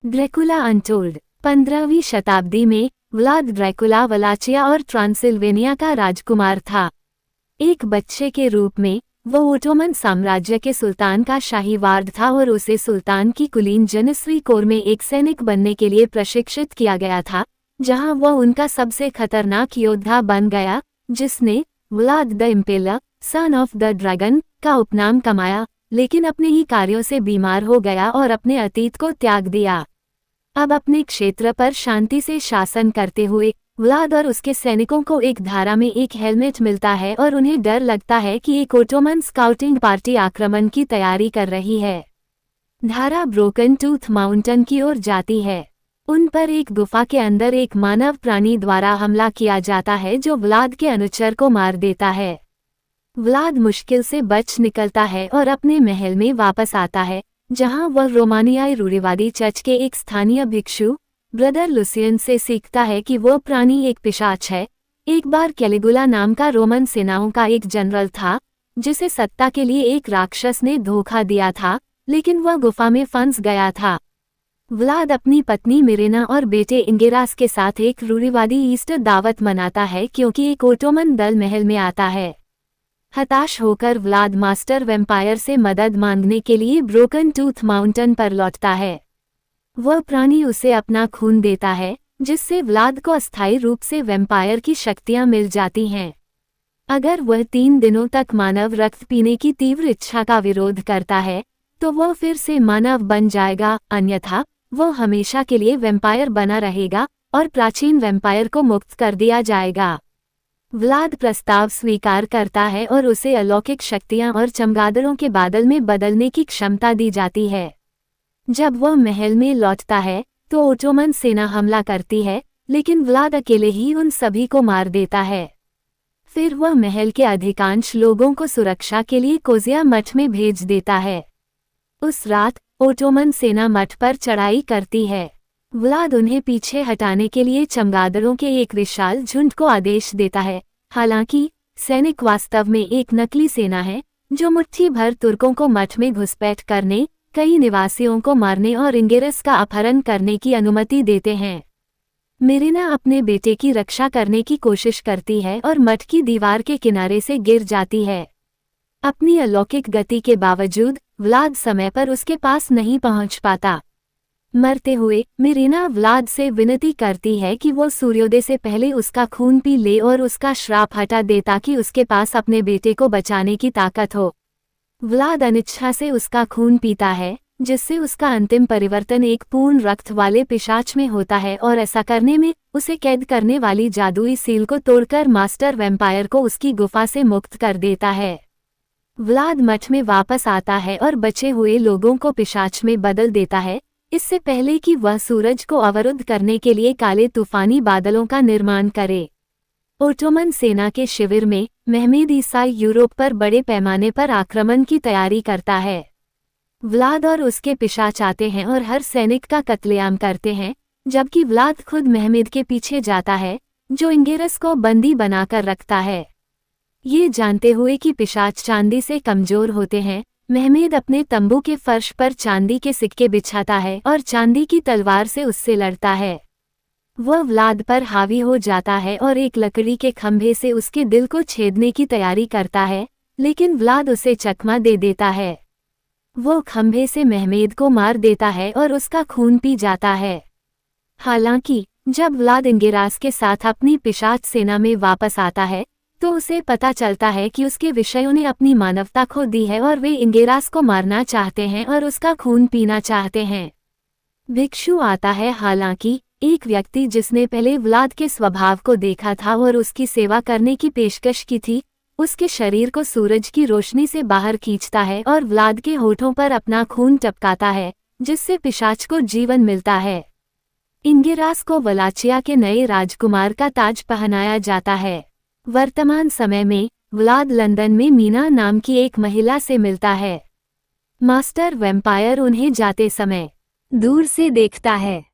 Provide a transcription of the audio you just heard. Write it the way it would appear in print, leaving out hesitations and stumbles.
Dracula untold. 15वीं शताब्दी में Vlad Dracula Wallachia और ट्रांसिल्वेनिया का राजकुमार था। एक बच्चे के रूप में वो ओटोमन साम्राज्य के सुल्तान का शाही वार्ड था और उसे सुल्तान की कुलीन जनस्वी कोर में एक सैनिक बनने के लिए प्रशिक्षित किया गया था, जहां वो उनका सबसे खतरनाक योद्धा बन गया, जिसने Vlad the impeller, son of the dragon का उपनाम कमाया, लेकिन अपने ही कार्यों से बीमार हो गया और अपने अतीत को त्याग दिया। अब अपने क्षेत्र पर शांति से शासन करते हुए व्लाद और उसके सैनिकों को एक धारा में एक हेलमेट मिलता है और उन्हें डर लगता है कि एक ओटोमन स्काउटिंग पार्टी आक्रमण की तैयारी कर रही है। धारा ब्रोकन टूथ माउंटेन की ओर जाती है। उन पर एक गुफा के अंदर एक मानव प्राणी द्वारा हमला किया जाता है जो व्लाद के अनुचर को मार देता है। व्लाद मुश्किल से बच निकलता है और अपने महल में वापस आता है, जहां वह रोमानियाई रूढ़िवादी चर्च के एक स्थानीय भिक्षु ब्रदर लुसियन से सीखता है कि वो प्राणी एक पिशाच है। एक बार कैलिगुला नाम का रोमन सेनाओं का एक जनरल था, जिसे सत्ता के लिए एक राक्षस ने धोखा दिया था, लेकिन वह गुफा में फंस गया था। व्लाद अपनी पत्नी मिरेना और बेटे इंगेरास के साथ एक रूढ़िवादी ईस्टर दावत मनाता है क्योंकि एक ओटोमन दल महल में आता है। हताश होकर व्लाद मास्टर वैम्पायर से मदद मांगने के लिए ब्रोकन टूथ माउंटेन पर लौटता है। वह प्राणी उसे अपना खून देता है, जिससे व्लाद को अस्थायी रूप से वैम्पायर की शक्तियां मिल जाती हैं। अगर वह 3 दिनों तक मानव रक्त पीने की तीव्र इच्छा का विरोध करता है, तो वह फिर से मानव बन जाएगा, अन्यथा वह हमेशा के लिए वैम्पायर बना रहेगा और प्राचीन वैम्पायर को मुक्त कर दिया जाएगा। व्लाद प्रस्ताव स्वीकार करता है और उसे अलौकिक शक्तियां और चमगादड़ों के बादल में बदलने की क्षमता दी जाती है। जब वह महल में लौटता है तो ओटोमन सेना हमला करती है, लेकिन व्लाद अकेले ही उन सभी को मार देता है। फिर वह महल के अधिकांश लोगों को सुरक्षा के लिए कोजिया मठ में भेज देता है। उस रात ओटोमन सेना मठ पर चढ़ाई करती है। व्लाद उन्हें पीछे हटाने के लिए चमगादड़ों के एक विशाल झुंड को आदेश देता है। हालांकि सैनिक वास्तव में एक नकली सेना है, जो मुट्ठी भर तुर्कों को मठ में घुसपैठ करने, कई निवासियों को मारने और इंगेरस का अपहरण करने की अनुमति देते हैं। मिरेना अपने बेटे की रक्षा करने की कोशिश करती है और मठ की दीवार के किनारे से गिर जाती है। अपनी अलौकिक गति के बावजूद व्लाद समय पर उसके पास नहीं पहुंच पाता। मरते हुए मिरेना व्लाद से विनती करती है कि वो सूर्योदय से पहले उसका खून पी ले और उसका श्राप हटा दे ताकि उसके पास अपने बेटे को बचाने की ताकत हो। व्लाद अनिच्छा से उसका खून पीता है, जिससे उसका अंतिम परिवर्तन एक पूर्ण रक्त वाले पिशाच में होता है और ऐसा करने में उसे कैद करने वाली जादुई सील को तोड़कर मास्टर वैम्पायर को उसकी गुफा से मुक्त कर देता है। व्लाद मठ में वापस आता है और बचे हुए लोगों को पिशाच में बदल देता है, इससे पहले कि वह सूरज को अवरुद्ध करने के लिए काले तूफानी बादलों का निर्माण करे। ओटोमन सेना के शिविर में महमेद ईसाई यूरोप पर बड़े पैमाने पर आक्रमण की तैयारी करता है। व्लाद और उसके पिशाच आते हैं और हर सैनिक का कत्लेआम करते हैं, जबकि व्लाद खुद महमेद के पीछे जाता है, जो इंगेरस को बंदी बनाकर रखता है। ये जानते हुए कि पिशाच चांदी से कमजोर होते हैं, महमेद अपने तंबू के फर्श पर चांदी के सिक्के बिछाता है और चांदी की तलवार से उससे लड़ता है। वह व्लाद पर हावी हो जाता है और एक लकड़ी के खंभे से उसके दिल को छेदने की तैयारी करता है, लेकिन व्लाद उसे चकमा दे देता है। वो खंभे से महमेद को मार देता है और उसका खून पी जाता है। हालांकि जब व्लाद इंगेरास के साथ अपनी पिशाच सेना में वापस आता है, तो उसे पता चलता है कि उसके विषयों ने अपनी मानवता खो दी है और वे इंगेरास को मारना चाहते हैं और उसका खून पीना चाहते हैं। भिक्षु आता है, हालांकि एक व्यक्ति जिसने पहले व्लाद के स्वभाव को देखा था और उसकी सेवा करने की पेशकश की थी, उसके शरीर को सूरज की रोशनी से बाहर खींचता है और व्लाद के होठों पर अपना खून टपकाता है, जिससे पिशाच को जीवन मिलता है। इंगेरास को वलाचिया के नए राजकुमार का ताज पहनाया जाता है। वर्तमान समय में व्लाद लंदन में मीना नाम की एक महिला से मिलता है। मास्टर वैम्पायर उन्हें जाते समय दूर से देखता है।